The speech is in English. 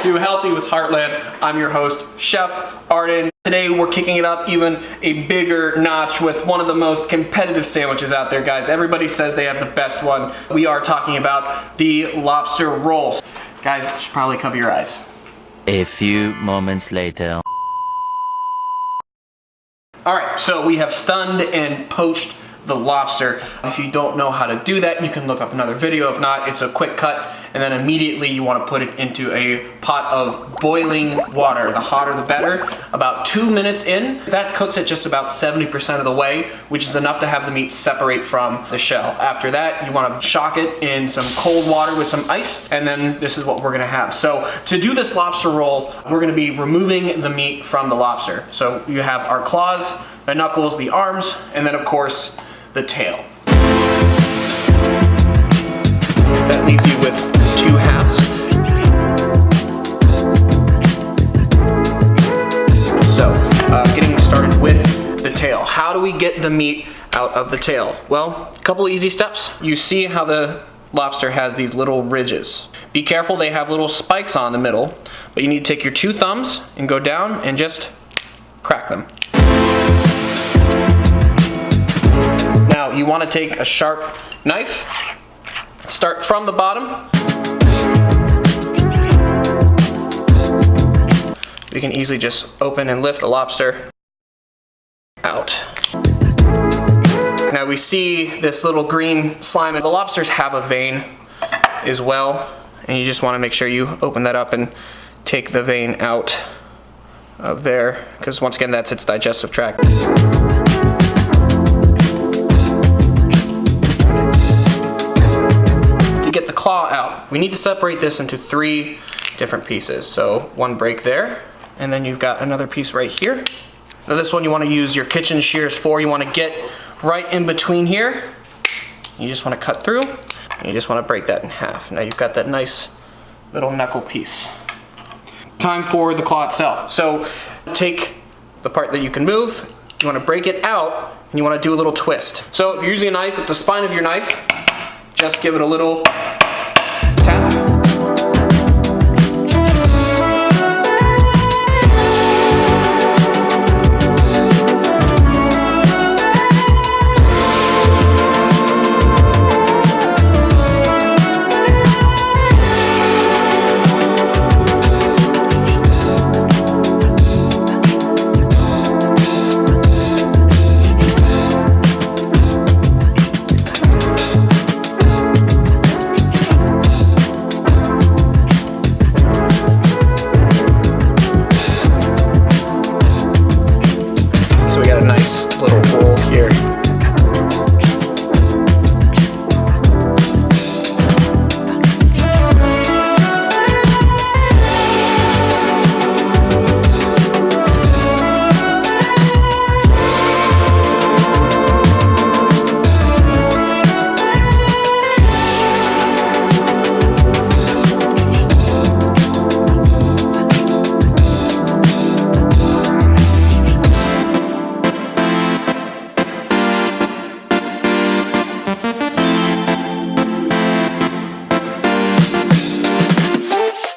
to Healthy with Heartland. I'm your host, Chef Arden. Today we're kicking it up even a bigger notch with one of the most competitive sandwiches out there, guys. Everybody says they have the best one. We are talking about the Lobster Rolls. Guys, you should probably cover your eyes. A few moments later. All right, so we have stunned and poached the lobster. If you don't know how to do that, you can look up another video. If not, it's a quick cut, and then immediately you want to put it into a pot of boiling water. The hotter the better. About 2 minutes in, that cooks it just about 70% of the way, which is enough to have the meat separate from the shell. After that, you want to shock it in some cold water with some ice, and then this is what we're gonna have. So to do this lobster roll, we're gonna be removing the meat from the lobster. So you have our claws, the knuckles, the arms, and then of course, the tail. That leaves you with 2 halves. So, getting started with the tail. How do we get the meat out of the tail? Well, a couple easy steps. You see how the lobster has these little ridges. Be careful, they have little spikes on the middle, but you need to take your 2 thumbs and go down and just crack them. Now you want to take a sharp knife, start from the bottom. You can easily just open and lift a lobster out. Now we see this little green slime, and the lobsters have a vein as well, and you just want to make sure you open that up and take the vein out of there, because once again that's its digestive tract. Get the claw out. We need to separate this into 3 different pieces. So 1 break there, and then you've got another piece right here. Now this one you want to use your kitchen shears for. You want to get right in between here. You just want to cut through, and you just want to break that in half. Now you've got that nice little knuckle piece. Time for the claw itself. So take the part that you can move, you want to break it out, and you want to do a little twist. So if you're using a knife, with the spine of your knife, just give it a little